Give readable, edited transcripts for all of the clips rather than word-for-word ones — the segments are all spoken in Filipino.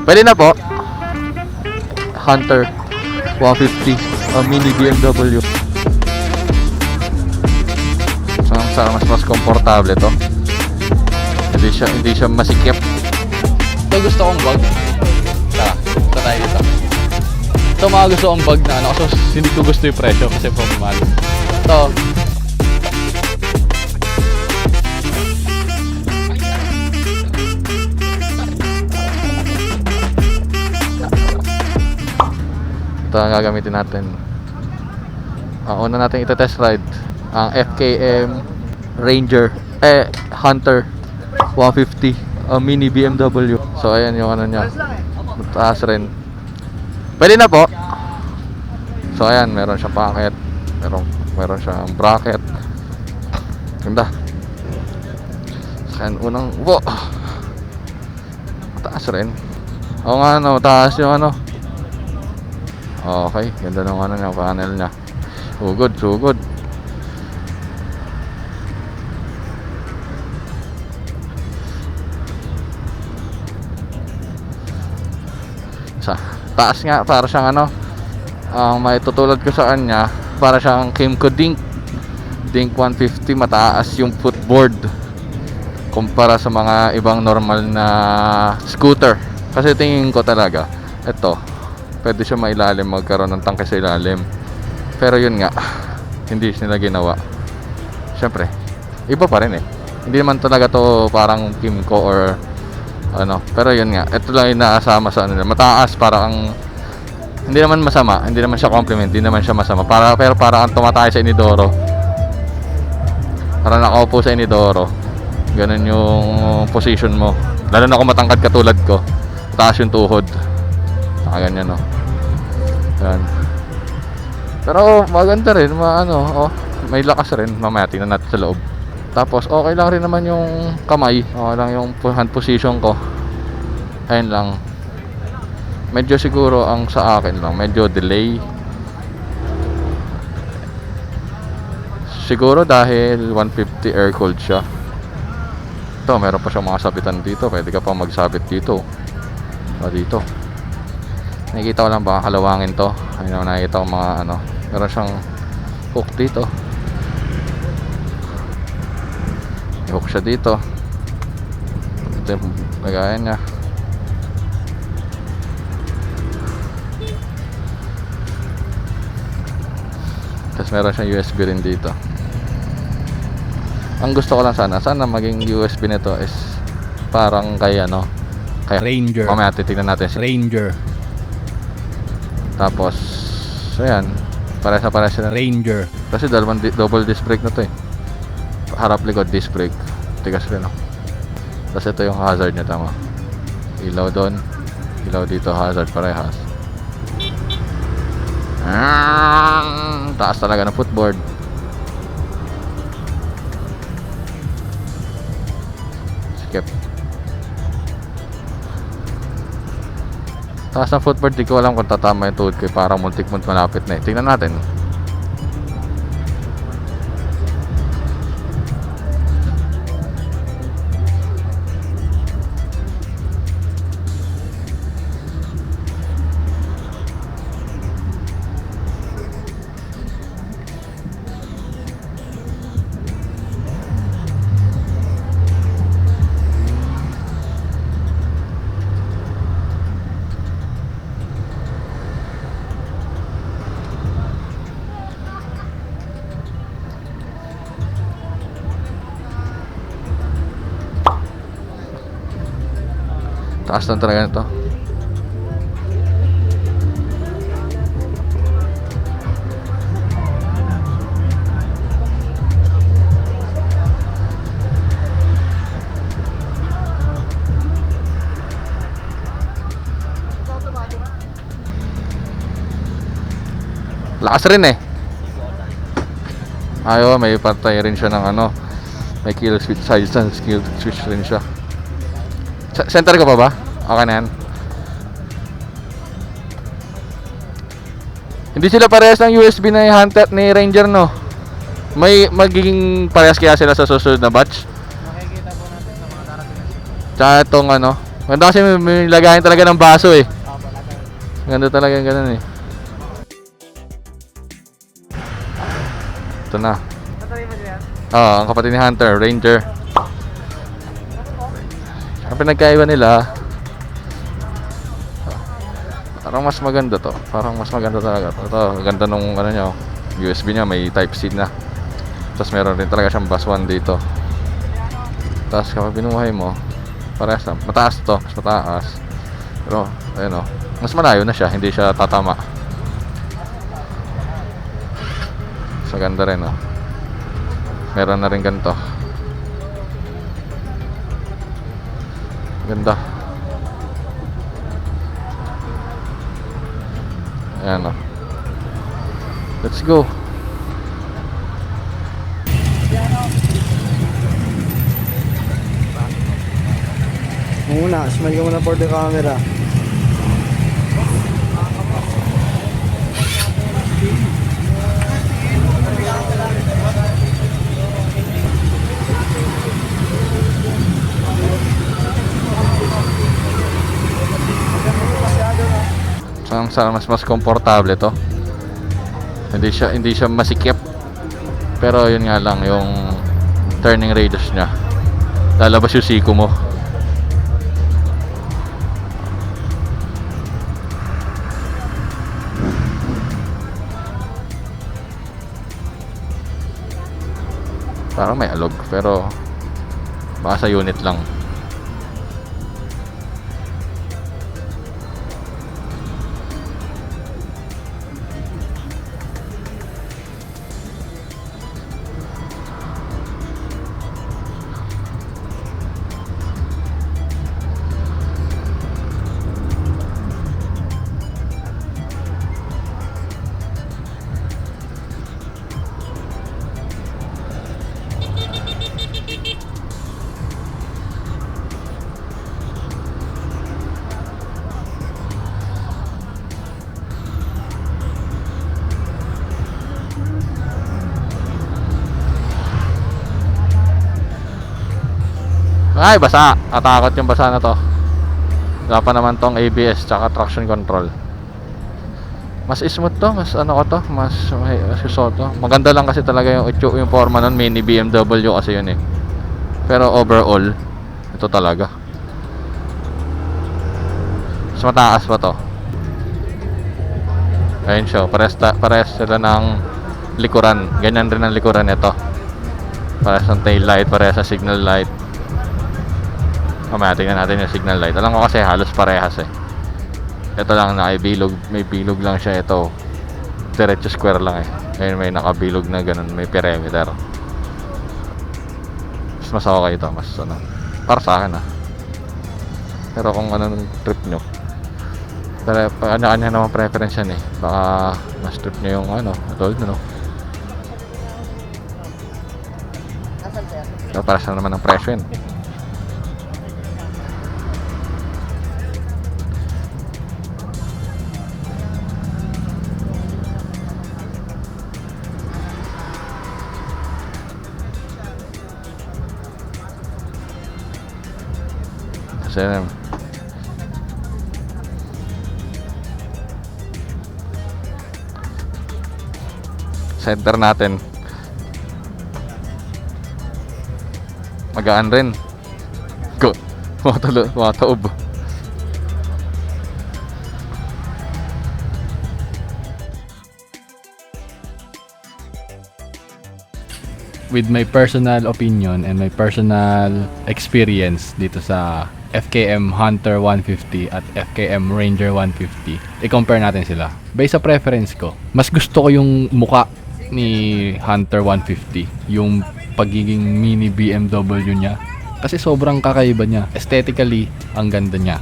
Pwede na po. Hunter 150, mini BMW. So, mas komportable to. Hindi siya masikip. Ito gusto kong bag. Tara, tayo dito. Ito mga gusto kong bag na ano, kasi hindi ko gusto yung presyo kasi mahal. Ito. Ito ang gagamitin natin. Ang una natin ito-test ride ang FKM Ranger Hunter 150, mini BMW. So ayan yung ano niya. Mataas rin. Pwede na po. So ayan, meron siyang packet. Meron siyang bracket. Ganda. Ayan, unang mataas rin. Oo nga, no, mataas yung ano. Okay, ganda ng ano niya, panel niya. So good. Sa taas nga, para siyang ano, ang may tutulad ko sa kanya, para siyang Kymco Dink 150, mataas yung footboard kumpara sa mga ibang normal na scooter. Kasi tingin ko talaga, ito pwede siya mailalim, magkaroon ng tangke sa ilalim. Pero yun nga, hindi nila ginawa. Siyempre, iba pa rin eh. Hindi naman talaga to parang Kymco or ano. Pero yun nga, ito lang yung nakasama sa ano nila. Mataas, parang hindi naman masama, hindi naman siya compliment, hindi naman siya masama. Pero parang tumatay sa inidoro. Parang nakaupo sa inidoro. Ganun yung position mo. Lalo na kung matangkad katulad ko. Taas yung tuhod. Ganyan, no. Yan. Pero maganda rin, may lakas rin. Mamaya tingnan natin sa loob. Tapos okay lang rin naman yung kamay. Okay lang yung hand position ko. Ayun lang. Medyo siguro ang sa akin lang, medyo delay. Siguro dahil 150 air cooled siya. Ito, meron pa siyang mga sabitan dito. Pwede ka pa magsabit dito. Dito. Nakikita ko lang baka kalawangin to. Ayun, nakikita ko mga ano. Meron siyang hook dito. May hook siya dito. Ito yung lagayan niya. Tapos meron siyang USB rin dito. Ang gusto ko lang sana maging USB nito is parang kay ano, kay Ranger. Mamaya titignan natin si Ranger. Tapos ayan, parehas na Ranger. kasi double disc brake na to eh. Harap likod disc brake. Tigas rin, no? Tapos ito yung hazard niya, tama. Ilaw doon, ilaw dito, hazard parehas. Taas talaga ng footboard. Skip. Taas ng footboard, di ko alam kung tatama yung tuhod ko. Parang muntik-muntik malapit na eh. Tingnan natin. Taas lang talaga nito. Lakas rin eh. Ayaw, may patay rin siya ng ano. May kill switch, side stand kill switch rin siya. Center ko pa ba? Okay na yan. Hindi sila parehas ng USB na Hunter ni Ranger, no? May magiging parehas kaya sila sa susunod na batch? Makikita po natin sa mga darating na. Tsaka itong ano, Ganda kasi may lagayan talaga ng baso eh. Ganda talaga yung ganun eh. Ito na. Oo, ang kapatid ni Hunter, Ranger. Ang pinagkaiba nila, parang mas maganda to. Parang mas maganda talaga to. Ito, ganda nung ano nyo, USB nya may Type-C na. Tapos meron rin talaga siyang bus 1 dito. Tapos kapag binuhay mo, parehas na. Mataas to, mas mataas. Pero, ayun o, mas malayo na siya, hindi siya tatama. So, ganda rin o. Meron na rin ganito. Ganda. Ayan o. Let's go. Muna, smile ka muna for the camera. So, mas komportable to. Hindi siya masikip. Pero yun nga lang yung turning radius niya. Lalabas yung siko mo. Parang may alog pero baka sa unit lang. Ay, basa. Natakot yung basa na to. Wala pa naman tong ABS tsaka traction control. Mas smooth to, mas ano ko to, mas to. Maganda lang kasi talaga yung forma nun, mini BMW kasi yun eh. Pero overall, ito talaga. Mas mataas pa to. Ayun siya, parehas sila ng likuran. Ganyan rin ang likuran nito. Parehas ng tail light, parehas sa signal light. Mamaya tingnan natin yung signal light. Alam ko kasi halos parehas eh. Ito lang nakabilog, may bilog lang siya ito. Diretso square lang eh. Ngayon may nakabilog na ganun, may perimeter. Mas okay ito, mas ano. Para sa akin ah. Pero kung ano ng trip nyo. Pero kanya-kanya naman preference yan eh. Baka mas trip nyo yung ano, adult no. So, para sa naman ng presyo yun. Kasi center natin magaan rin. Go. Mataob. With my personal opinion and my personal experience dito sa FKM Hunter 150 at FKM Ranger 150, i-compare natin sila. Based sa preference ko, mas gusto ko yung muka ni Hunter 150, yung pagiging mini BMW niya. Kasi sobrang kakaiba niya. Aesthetically, ang ganda niya.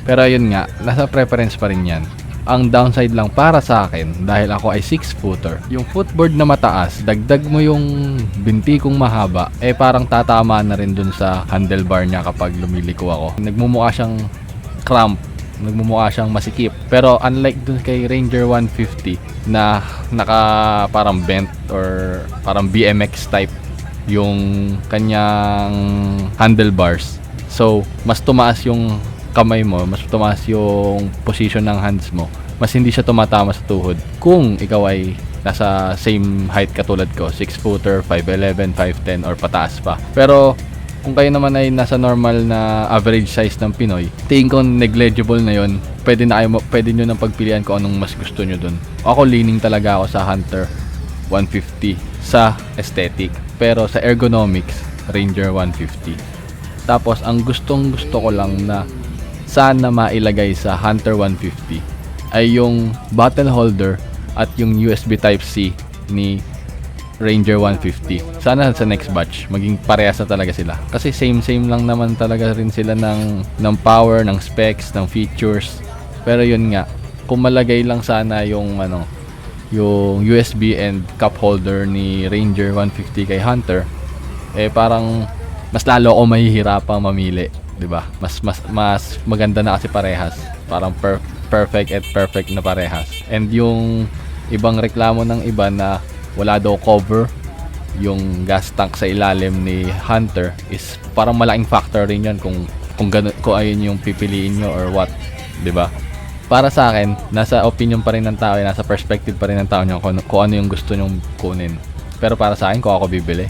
Pero ayun nga, nasa preference pa rin yan. Ang downside lang para sa akin, dahil ako ay 6-footer, yung footboard na mataas, dagdag mo yung binti kong mahaba, eh parang tatama na rin dun sa handlebar niya kapag lumiliko ako. Nagmumukha siyang cramp, nagmumukha siyang masikip. Pero unlike dun kay Ranger 150 na naka parang bent or parang BMX type yung kanyang handlebars. So, mas tumaas yung kamay mo, mas tumaas yung position ng hands mo, mas hindi siya tumatama sa tuhod. Kung ikaw ay nasa same height katulad ko, 6 footer, 5'11", 5'10", or pataas pa. Pero kung kayo naman ay nasa normal na average size ng Pinoy, tingin ko negligible na yon. Pwede nyo nang pagpilian kung anong mas gusto nyo dun. Ako leaning talaga ako sa Hunter 150 sa aesthetic. Pero sa ergonomics, Ranger 150. Tapos ang gusto ko lang na sana mailagay sa Hunter 150 ay yung bottle holder at yung USB Type-C ni Ranger 150. Sana sa next batch maging parehas na talaga sila. Kasi same lang naman talaga rin sila ng power, ng specs, ng features. Pero yun nga, kung malagay lang sana yung yung USB and cup holder ni Ranger 150 kay Hunter, parang mas lalo ako mahihirapang mamili, 'di ba? Mas maganda na kasi parehas. Parang perfect na parehas. And yung ibang reklamo ng iba na wala daw cover yung gas tank sa ilalim ni Hunter is parang malaking factor rin yun kung ayun yung pipiliin nyo or what, 'di ba? Para sa akin, nasa opinion pa rin ng tao, nasa perspective pa rin ng tao nyo kung ano yung gusto nyong kunin. Pero para sa akin, kung ako bibili,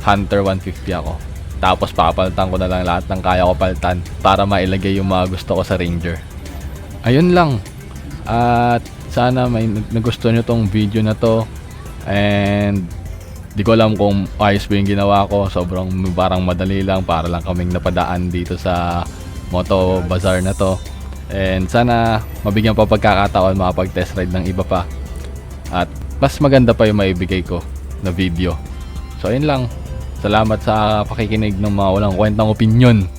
Hunter 150 ako. Tapos papalitan ko na lang lahat ng kaya ko palitan para mailagay yung mga gusto ko sa Ranger. Ayun lang. At sana may nagustuhan nyo tong video na to. And di ko alam kung ayos ba yung ginawa ko. Sobrang parang madali lang, para lang kaming napadaan dito sa Moto Bazaar na to. And sana mabigyan pa pagkakataon makapag-test ride ng iba pa. At mas maganda pa yung maibigay ko na video. So ayun lang. Salamat sa pakikinig ng mga walang kwentang opinyon.